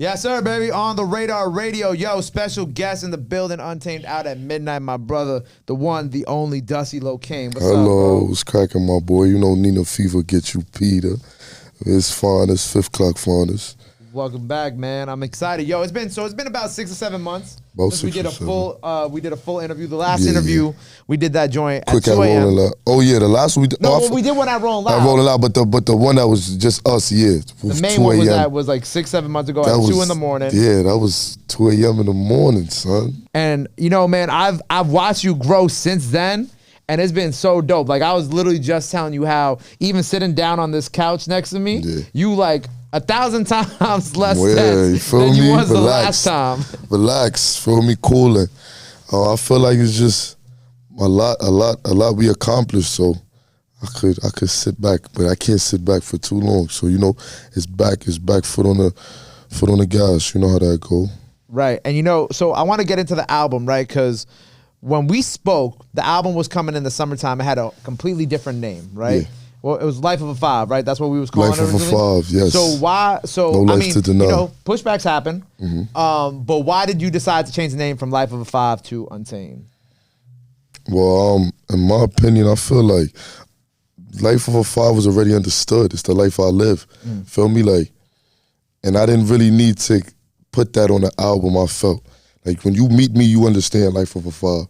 Yes, sir, baby. On the Radar Radio. Yo, special guest in the building, Untamed out at midnight. My brother, the one, the only, Dusty Locane. What's up, bro? What's cracking, my boy? You know Nina Fever get you, Peter. It's finest, 5 o'clock finest. Welcome back, man. I'm excited. Yo, it's been about 6 or 7 months since we did a full interview. The last interview we did that joint at 2 a.m. Oh yeah, the last one we did. No, we did one at Rolling Loud. At Rolling Loud, but the one that was just us, yeah. The main one was like 6-7 months ago at 2 in the morning. Yeah, that was 2 a.m. in the morning, son. And you know, man, I've watched you grow since then. And it's been so dope. Like, I was literally just telling you how even sitting down on this couch next to me, you like 1,000 times less tense than you was the last time. Relax, feel me, cooling. I feel like it's just a lot we accomplished. So I could sit back, but I can't sit back for too long. So you know, it's back, foot on the gas. You know how that go. Right, and you know, so I want to get into the album, right? Because when we spoke, the album was coming in the summertime. It had a completely different name, right? Yeah. Well, it was Life of a Five, right? That's what we was calling it originally? Life of a Five, yes. So why? So no I life mean, to deny. You know, pushbacks happen. But why did you decide to change the name from Life of a Five to Untamed? Well, in my opinion, I feel like Life of a Five was already understood. It's the life I live. Feel me, like, and I didn't really need to put that on the album. I felt like when you meet me, you understand Life of a Five.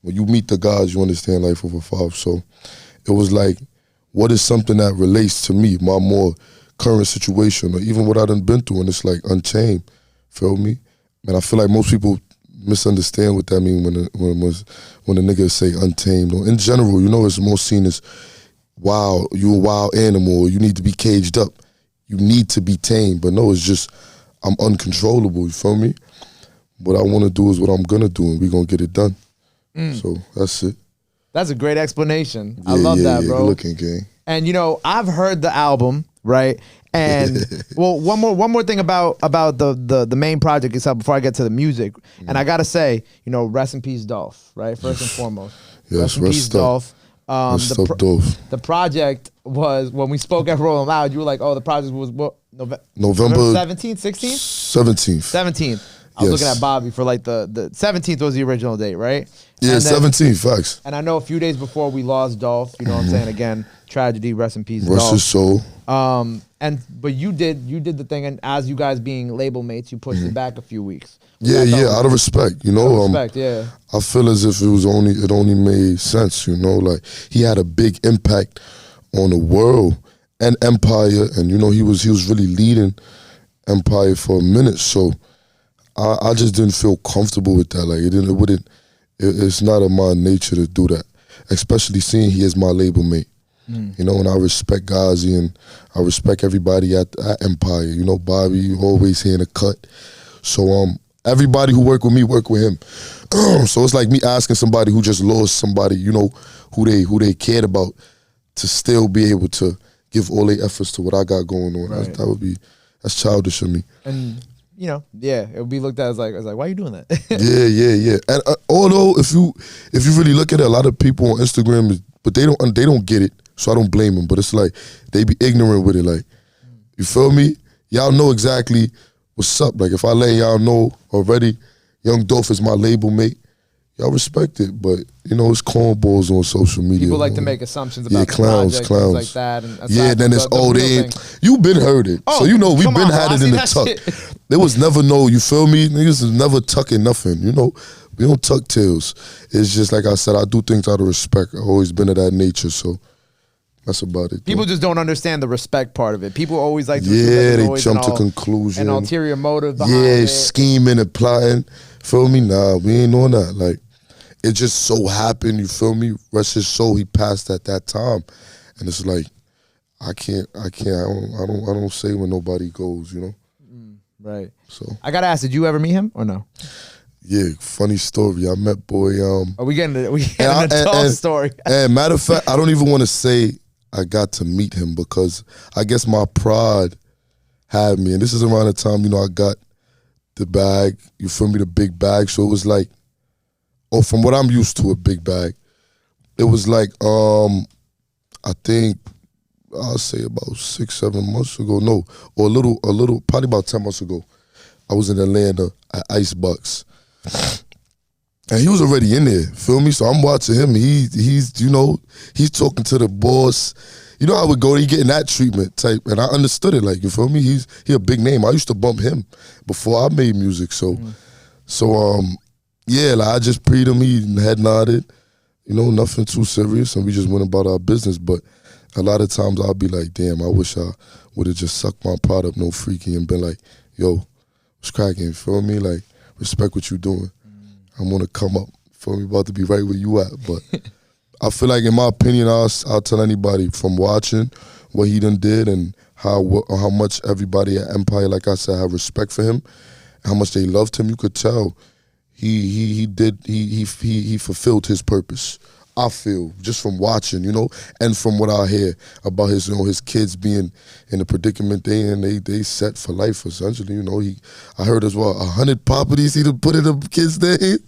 When you meet the guys, you understand Life of a Five. So it was like, what is something that relates to me, my more current situation, or even what I done been through, and it's like Untamed, feel me? And I feel like most people misunderstand what that means when a nigga say Untamed. Or in general, you know, it's more seen as, wow, you a wild animal, or you need to be caged up. You need to be tamed. But no, it's just, I'm uncontrollable, you feel me? What I want to do is what I'm going to do, and we going to get it done. So that's it. That's a great explanation. I love that, bro. Good looking, gang. And you know, I've heard the album, right? And well, one more thing about the main project itself before I get to the music. And I gotta say, you know, rest in peace, Dolph, right? First and foremost. Yes, rest in peace, Dolph. Rest up, Dolph. The project was, when we spoke at Rolling Loud, you were like, oh, the project was what? November 17th, 16th? 17th. I was looking at Bobby for like the 17th was the original date, right? Yeah, 17th, facts. And I know a few days before we lost Dolph, you know what I'm saying? Again, tragedy, rest in peace, Rest Dolph. his soul. But you did the thing, and as you guys being label mates, you pushed it back a few weeks. Yeah, out of respect, you know. Respect, yeah. I feel as if it only made sense, you know. Like, he had a big impact on the world and Empire, and you know, he was really leading Empire for a minute. So I just didn't feel comfortable with that. Like, it's not in my nature to do that, especially seeing he is my label mate. You know, and I respect Ghazi and I respect everybody at Empire. You know, Bobby always here in the cut. So everybody who work with me work with him. So it's like me asking somebody who just lost somebody, you know, who they cared about, to still be able to give all their efforts to what I got going on. Right. That's childish of me. And you know, yeah, it would be looked at as like, why are you doing that? yeah. And although if you really look at it, a lot of people on Instagram, but they don't get it, so I don't blame them. But it's like they be ignorant with it. Like, you feel me? Y'all know exactly what's up. Like, if I let y'all know already, Young Dolph is my label mate, y'all respect it. But you know, it's cornballs on social media. People like to make assumptions about clowns, the project, things like that. And then it's you been heard it, so you know we been had it in the tuck. There was never no, you feel me? Niggas is never tucking nothing, you know? We don't tuck tails. It's just like I said, I do things out of respect. I've always been of that nature, so that's about it. People just don't understand the respect part of it. People always like to they jump to conclusion. An ulterior motive behind it. Scheming and plotting. Feel me? Nah, we ain't on that. Like, it just so happened, you feel me? Rest his soul, he passed at that time. And it's like, I don't say when nobody goes, you know? Right. So I gotta ask, did you ever meet him or no? Yeah, funny story. I met boy. Are we getting a tall story? And matter of fact, I don't even want to say I got to meet him, because I guess my pride had me. And this is around the time, you know, I got the bag. You feel me? The big bag. So it was like, from what I'm used to, a big bag. It was like, I think, I'll say about 6-7 months ago. No, or a little, probably about 10 months ago. I was in Atlanta at Icebox. And he was already in there, feel me? So I'm watching him. He's talking to the boss. You know how it would go, he getting that treatment type. And I understood it, like, you feel me? He a big name. I used to bump him before I made music. So, yeah, like, I just preed him, he head nodded. You know, nothing too serious, and we just went about our business. But a lot of times I'll be like, damn, I wish I would have just sucked my product, no freaky, and been like, yo, what's cracking, feel me? Like, respect what you doing. I'm gonna come up, feel me, about to be right where you at. But I feel like, in my opinion, I'll tell anybody from watching what he done did and how much everybody at Empire, like I said, had respect for him, how much they loved him. You could tell he fulfilled his purpose. I feel, just from watching, you know, and from what I hear about his, you know, his kids being in the predicament they in, they set for life essentially. You know, I heard as well 100 properties he done put in the kids' name.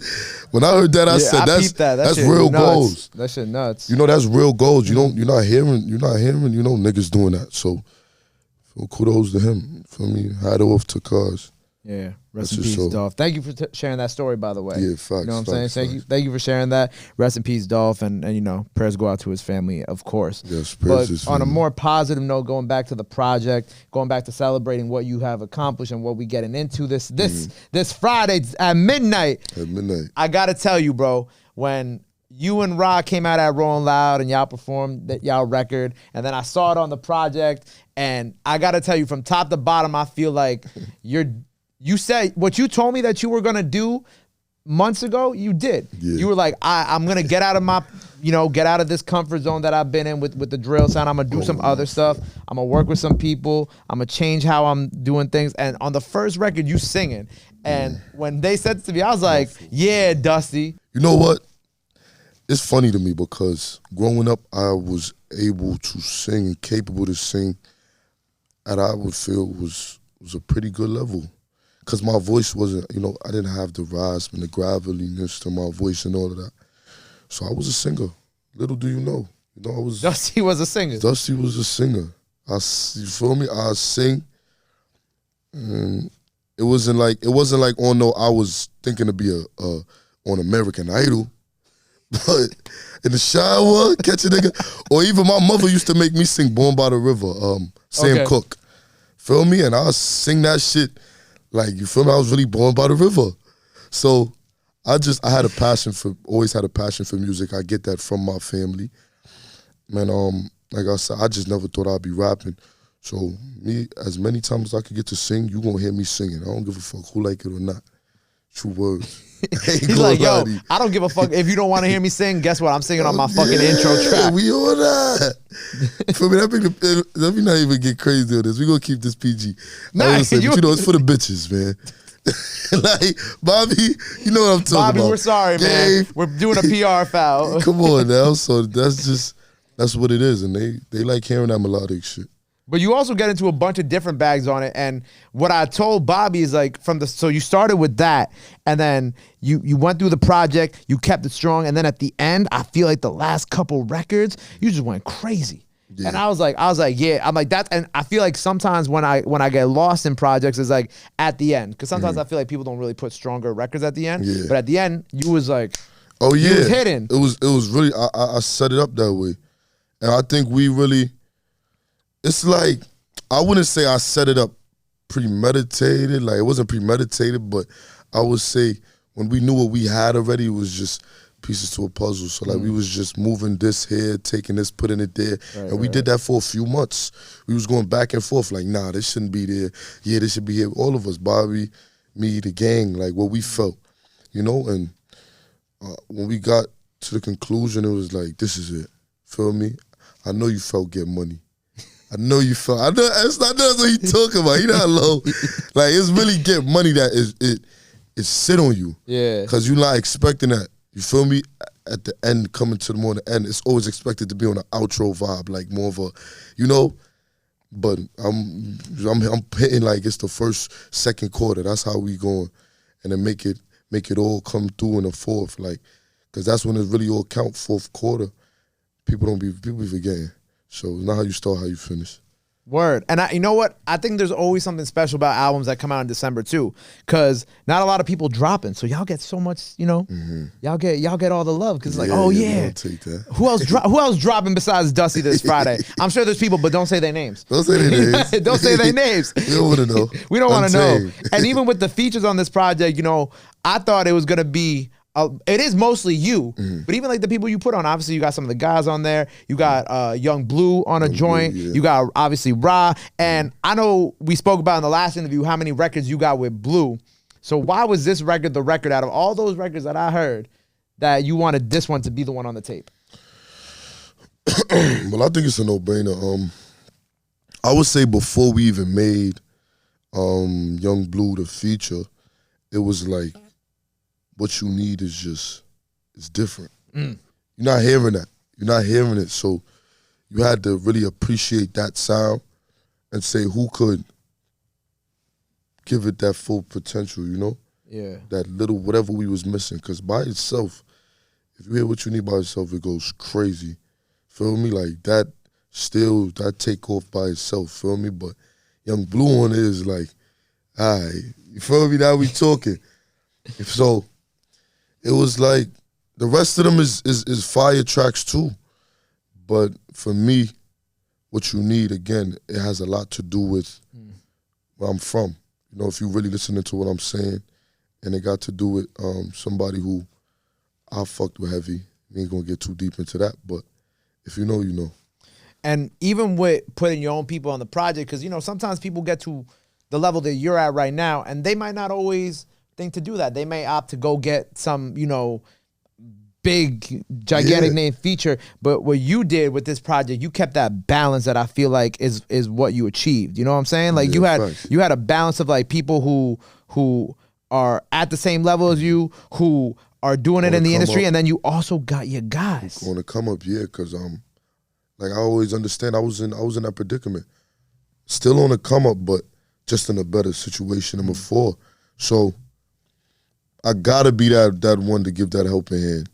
When I heard that, I said that's real goals. That shit nuts. You know, that's real goals. You're not hearing, you know, niggas doing that. So kudos to him. For me, hat off to Cuz. Yeah, rest in peace, Dolph. Thank you for sharing that story, by the way. Yeah, facts. You know what I'm saying? Thank you for sharing that. Rest in peace, Dolph, and you know, prayers go out to his family, of course. Yes, prayers to his family. On a more positive note, going back to the project, going back to celebrating what you have accomplished and what we getting into this Friday at midnight. I gotta tell you, bro, when you and Rock came out at Rolling Loud and y'all performed that y'all record, and then I saw it on the project, and I gotta tell you, from top to bottom, I feel like you said what you told me that you were gonna do months ago, you did. Yeah. You were like, I'm gonna get out of my, get out of this comfort zone that I've been in with the drill sound. I'm gonna do some other stuff. I'm gonna work with some people. I'm gonna change how I'm doing things. And on the first record, you singing. And when they said it to me, I was like, yeah, Dusty. You know what? It's funny to me because growing up, I was able to sing and capable to sing at I would feel was a pretty good level. Because my voice wasn't, I didn't have the rasp and the graveliness to my voice and all of that. So I was a singer. Little do you know. Dusty was a singer. Dusty was a singer. You feel me? I sing. And it wasn't like, oh no, I was thinking to be on American Idol. But in the shower, catch a nigga. Or even my mother used to make me sing Born by the River, Sam Cooke. Feel me? And I'll sing that shit. Like, you feel me? I was really born by the river. So I had always had a passion for music. I get that from my family. Man, like I said, I just never thought I'd be rapping. So me, as many times as I could get to sing, you gonna hear me singing. I don't give a fuck who like it or not. True words. He's like, yo, I don't give a fuck. If you don't want to hear me sing, guess what? I'm singing on my fucking intro track. We on that. For me, let me not even get crazy on this. We gonna keep this PG. Nah, it's for the bitches, man. Like, Bobby, you know what I'm talking about. Bobby, we're sorry, man. We're doing a PR foul. Come on now. So that's what it is. And they like hearing that melodic shit. But you also get into a bunch of different bags on it. And what I told Bobby is like, so you started with that, and then you went through the project, you kept it strong, and then at the end, I feel like the last couple records, you just went crazy. Yeah. And I was like, yeah, I'm like that. And I feel like sometimes when I get lost in projects, it's like at the end. Because sometimes I feel like people don't really put stronger records at the end. Yeah. But at the end, you was like, oh yeah, you was hitting. It was really, I set it up that way. And I think we really, it's like, I wouldn't say I set it up premeditated. Like, it wasn't premeditated, but I would say when we knew what we had already, it was just pieces to a puzzle. So like we was just moving this here, taking this, putting it there. Right, and we did that for a few months. We was going back and forth like, nah, this shouldn't be there. Yeah, this should be here. All of us, Bobby, me, the gang, like what we felt, And when we got to the conclusion, it was like, this is it. Feel me? I know you felt Get Money. I know you felt. I know that's what he talking about. He not low. Like, it's really Get Money that it sit on you. Yeah. Because you're not expecting that. You feel me? At the end, coming to the more the end, it's always expected to be on an outro vibe, like more of a, But I'm hitting like it's the first, second quarter. That's how we going, and then make it all come through in the fourth, like, because that's when it really all count. Fourth quarter, people be forgetting. So it's not how you start, how you finish. Word. And you know what? I think there's always something special about albums that come out in December too, because not a lot of people dropping. So y'all get so much, y'all get all the love because it's like, oh yeah. Take that. Who else dropping besides Dusty this Friday? I'm sure there's people, but don't say their names. Don't say their names. Don't say their names. We don't want to know. We don't want to know. And even with the features on this project, I thought it was gonna be. It is mostly you, but even like the people you put on, obviously you got some of the guys on there. You got Young Bleu on a joint. Bleu, yeah. You got obviously Ra, and I know we spoke about in the last interview how many records you got with Bleu. So why was this record the record out of all those records that I heard that you wanted this one to be the one on the tape? Well, I think it's a no-brainer. I would say before we even made Young Bleu the feature, it was like, what you need is different. You're not hearing that. You're not hearing it. So you had to really appreciate that sound and say who could give it that full potential, Yeah. That little whatever we was missing. Because by itself, if you hear what you need by itself, it goes crazy. Feel me? Like that take off by itself, feel me? But Young Bleu on it is like, all right, you feel me? Now we talking. So it was like the rest of them is fire tracks too. But for me, what you need, again, it has a lot to do with where I'm from. If you really listening to what I'm saying, and it got to do with somebody who I fucked with heavy. We ain't gonna get too deep into that, but if you know, you know. And even with putting your own people on the project, because, sometimes people get to the level that you're at right now, and they might not always think to do that. They may opt to go get some, big, gigantic name feature. But what you did with this project, you kept that balance that I feel like is what you achieved. You know what I'm saying? Like you had a balance of like people who are at the same level as you, who are doing it in the industry, and then you also got your guys. Going to come up, yeah, because like I always understand, I was in that predicament, still on the come up, but just in a better situation than before. So I gotta be that one to give that helping hand,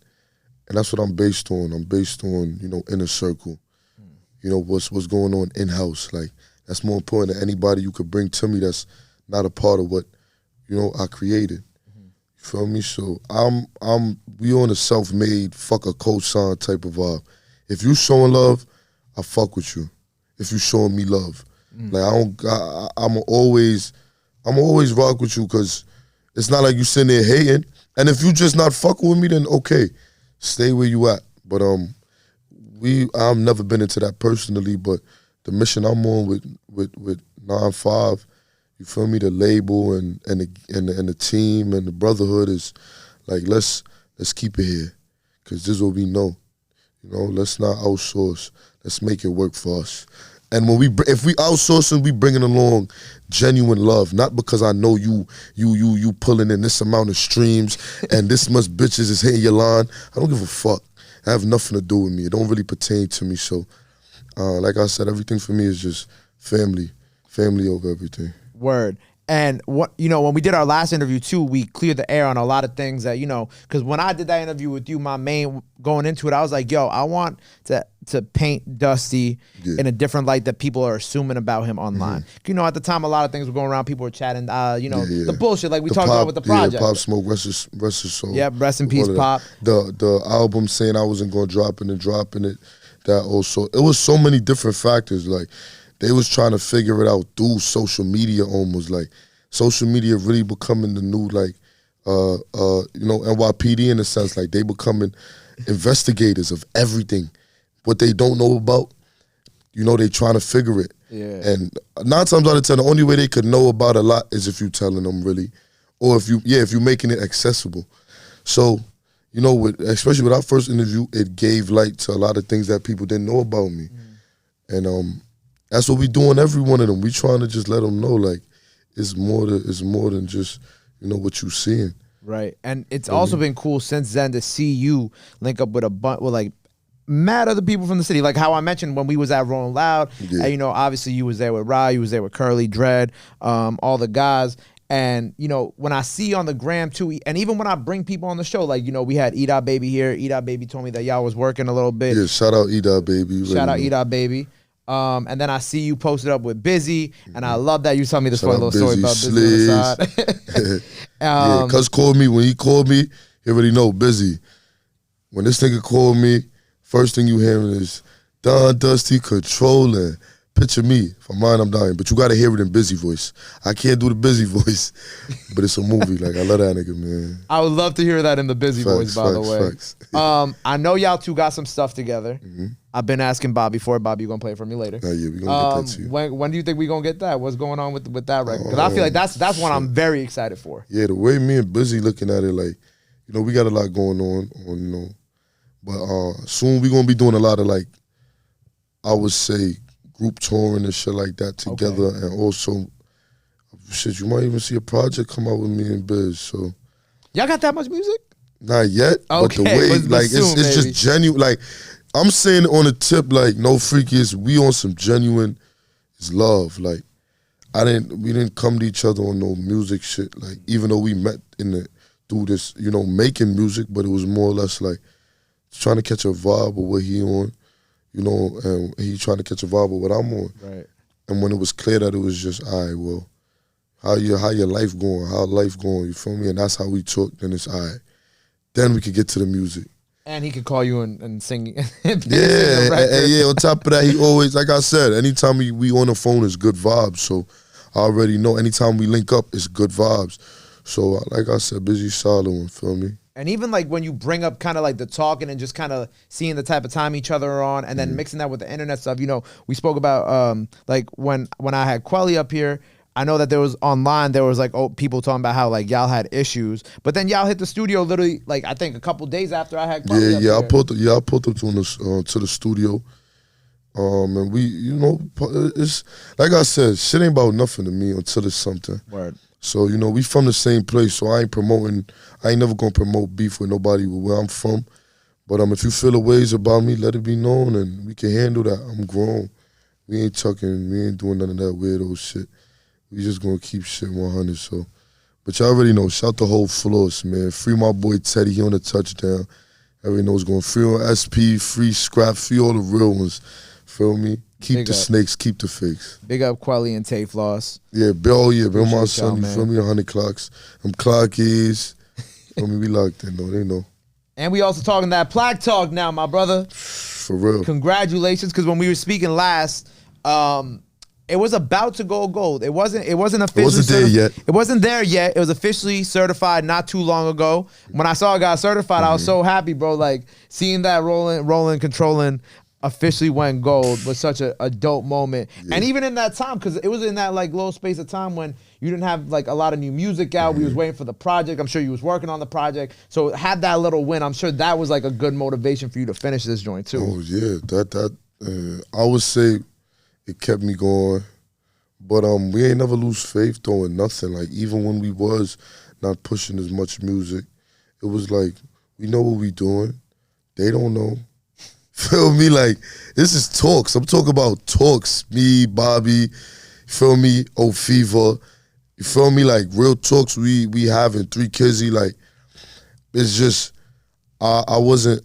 and that's what I'm based on. I'm based on inner circle, what's going on in house. Like that's more important than anybody you could bring to me that's not a part of what I created. You feel me? So we on a self-made fuck a cosign type of vibe. If you showing love, I fuck with you. If you showing me love, like I'm always rock with you because it's not like you sitting there hating. And if you just not fucking with me, then okay, stay where you at. But I've never been into that personally. But the mission I'm on with 9-5, you feel me? The label and the team and the brotherhood is like let's keep it here, cause this is what we know. Let's not outsource. Let's make it work for us. And if we outsourcing, we bringing along genuine love, not because I know you pulling in this amount of streams and this much bitches is hitting your line. I don't give a fuck. It have nothing to do with me. It don't really pertain to me. So, like I said, everything for me is just family over everything. Word. And what when we did our last interview too, we cleared the air on a lot of things that because when I did that interview with you, my main going into it, I was like, yo, I want to paint Dusty in a different light that people are assuming about him online. At the time, a lot of things were going around. People were chatting, the bullshit like we talked about with the project. Yeah, Pop Smoke, rest his soul. Yeah, rest in peace, Pop. The album saying I wasn't going to drop it and dropping it. That also, it was so many different factors. Like they was trying to figure it out through social media almost. Like social media really becoming the new NYPD in a sense. Like they becoming investigators of everything. What they don't know about, they trying to figure it. Yeah. And 9 times out of 10, the only way they could know about a lot is if you telling them really, or if you making it accessible. So, especially with our first interview, it gave light to a lot of things that people didn't know about me. And that's what we do on every one of them. We trying to just let them know, like, it's more than just, what you seeing. Right. And it's also been cool since then to see you link up with mad other people from the city. Like how I mentioned when we was at Rolling Loud, and, obviously you was there with Ra, you was there with Curly, Dread, all the guys. And, when I see on the gram too, and even when I bring people on the show, like, we had E-Dot Baby here. E-Dot Baby told me that y'all was working a little bit. Yeah, shout out E-Dot Baby. Shout out E-Dot Baby. And then I see you posted up with Bizzy, and I love that you tell me this funny little story about Bizzy on the side. Yeah, cuz called me. When he called me, he already know Bizzy. When this nigga called me, first thing you hearing is Don Dusty controlling. Picture me. For mine, I'm dying. But you gotta hear it in Bizzy voice. I can't do the Bizzy voice, but it's a movie. Like, I love that nigga, man. I would love to hear that in the Bizzy voice, by the way. Facts. I know y'all two got some stuff together. I've been asking Bobby for it. Bobby, you gonna play it for me later? Yeah, we gonna get that to you. When do you think we gonna get that? What's going on with that record? Because I feel like that's one I'm very excited for. Yeah, the way me and Bizzy looking at it, like, you know, we got a lot going on, you know. But soon we gonna be doing a lot of, like, I would say, group touring and shit like that together. Okay. And also, shit, you might even see a project come out with me and Biz. So y'all got that much music? Not yet. Okay, but the way, like, it's just genuine. Like, I'm saying it on a tip, like, no freakiest. We on some genuine, it's love. Like, we didn't come to each other on no music shit. Like, even though we met through this, you know, making music, but it was more or less like trying to catch a vibe of what he on. You know, and he trying to catch a vibe of what I'm on. Right. And when it was clear that it was just, all right, well, how your life going? How life going? You feel me? And that's how we talk. Then it's all right. Then we could get to the music. And he could call you and sing. Yeah, and yeah. On top of that, he always, like I said, anytime we on the phone, it's good vibes. So I already know. Anytime we link up, it's good vibes. So like I said, Bizzy solid one. Feel me? And even like when you bring up kind of like the talking and just kind of seeing the type of time each other are on, and then mixing that with the internet stuff. You know, we spoke about like when I had Quelly up here, I know that there was like people talking about how like y'all had issues, but then y'all hit the studio literally like I think a couple days after I had Quelly up here. I pulled up to the studio, and we, you know, it's like I said, shit ain't about nothing to me until it's something. Word. So, you know, we from the same place, so I ain't never gonna promote beef with nobody with where I'm from. But if you feel the ways about me, let it be known, and we can handle that. I'm grown. We ain't chucking, we ain't doing none of that weirdo shit. We just gonna keep shit 100, so. But y'all already know, shout the whole floors, man. Free my boy Teddy, he on the touchdown. Everybody knows going free on SP, free scrap, free all the real ones. Feel me? Keep the snakes, keep the fakes. Big up Quelly and Tay Floss. Yeah, Bill, my son, you feel me? 100 clocks. Them clockies. Feel me? We locked in, though. They know. And we also talking that plaque talk now, my brother. For real. Congratulations, because when we were speaking last, it was about to go gold. It wasn't officially. It wasn't there yet. It wasn't there yet. It was officially certified not too long ago. When I saw it got certified, I was so happy, bro. Like seeing that rolling, controlling. Officially went gold was such a dope moment. And even in that time, because it was in that like little space of time when you didn't have like a lot of new music out. We was waiting for the project. I'm sure you was working on the project. So had that little win, I'm sure that was like a good motivation for you to finish this joint too. Oh yeah, that I would say it kept me going. But we ain't never lose faith though in nothing. Like even when we was not pushing as much music, it was like we know what we doing. They don't know. Feel me? Like, this is talks. I'm talking about talks. Me, Bobby, feel me? Oh, Fever. You feel me? Like, real talks we having 3 Kizzy. Like, it's just, I wasn't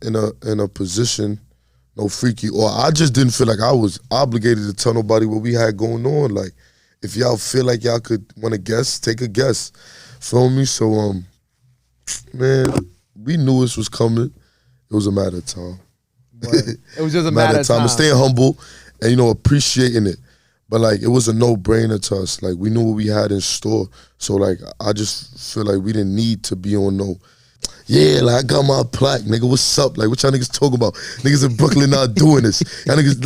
in a position, no freaky, or I just didn't feel like I was obligated to tell nobody what we had going on. Like, if y'all feel like y'all could want to guess, take a guess. Feel me? So, man, we knew this was coming. It was a matter of time. It was just a matter of time. And staying humble and, you know, appreciating it. But, like, it was a no-brainer to us. Like, we knew what we had in store. So, like, I just feel like we didn't need to be on no, yeah, like, I got my plaque, nigga, what's up? Like, what y'all niggas talking about? Niggas in Brooklyn not doing this. Y'all niggas,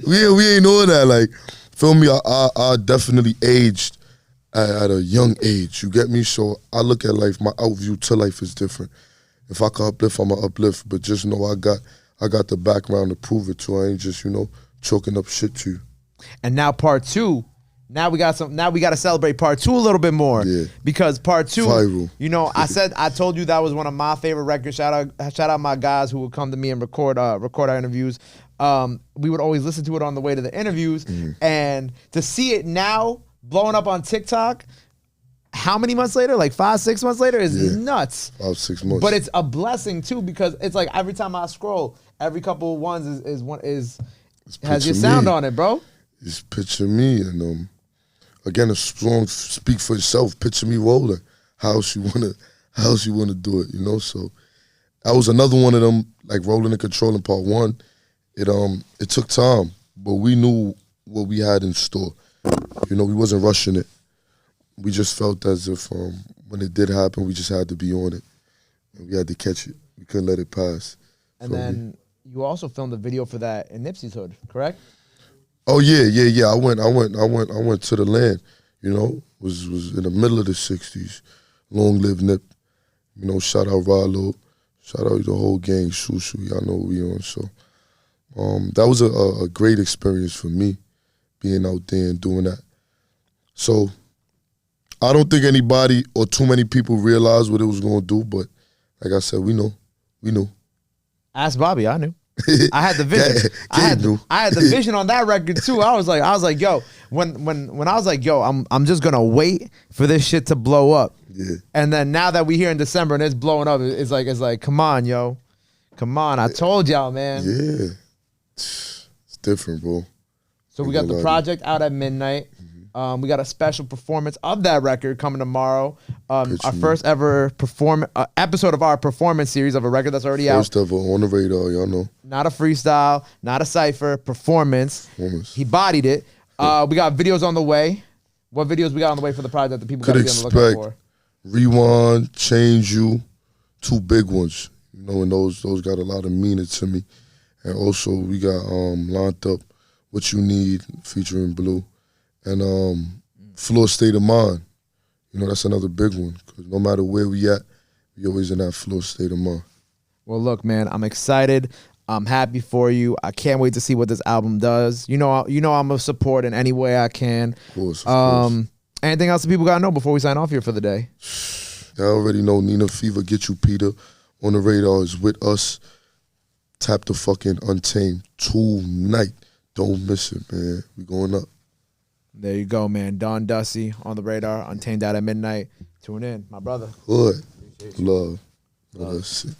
we ain't on that. Like, feel me? I definitely aged at a young age. You get me? So, I look at life, my outview to life is different. If I can uplift, I'ma uplift. But just know I got the background to prove it too. I ain't just, you know, choking up shit to you. And now part 2. Now we got to celebrate part 2 a little bit more. Yeah. Because part 2, viral. You know, I told you that was one of my favorite records. Shout out my guys who would come to me and record our interviews. We would always listen to it on the way to the interviews. And to see it now blowing up on TikTok, how many months later? Like 5-6 months later is nuts. 5-6 months. But it's a blessing too, because it's like every time I scroll, every couple of ones is has your sound on it, bro. Just picture me, and again, a song speak for itself. Picture me rolling. How else you wanna do it? You know, so that was another one of them, like rolling and controlling part one. It took time, but we knew what we had in store. You know, we wasn't rushing it. We just felt as if when it did happen, we just had to be on it, and we had to catch it. We couldn't let it pass. And then you also filmed a video for that in Nipsey's hood, correct? Oh yeah. I went to the land. You know, was in the middle of the '60s. Long live Nip. You know, shout out Rallo. Shout out the whole gang, Shushu. Y'all know what we on. So that was a great experience for me, being out there and doing that. So I don't think anybody or too many people realized what it was gonna do, but like I said, we know. Ask Bobby, I knew. I had the vision. I had the vision on that record too. I was like, yo, when I was like, yo, I'm just gonna wait for this shit to blow up. Yeah. And then now that we here in December and it's blowing up, it's like, come on, yo. Come on. I told y'all, man. Yeah. It's different, bro. So we got the project out at midnight. We got a special performance of that record coming tomorrow. Our first ever episode of our performance series of a record that's already out. First ever on the radar, y'all know. Not a freestyle, not a cypher, performance. He bodied it. We got videos on the way. What videos we got on the way for the project that people got to be on the lookout for? Rewind, Change You, two big ones. You know, and those got a lot of meaning to me. And also we got lined up What You Need featuring Bleu. And Floor State of Mind. You know, that's another big one. Because no matter where we at, we always in that floor state of mind. Well, look, man, I'm excited. I'm happy for you. I can't wait to see what this album does. You know I'm a support in any way I can. Of course. Anything else that people got to know before we sign off here for the day? Y'all already know Nina Fever, Get You Peter. On the radar is with us. Tap the fucking Untamed tonight. Don't miss it, man. We going up. There you go, man. Don Dusty on the radar. Untamed out at midnight. Tune in, my brother. Good. Love. That's it.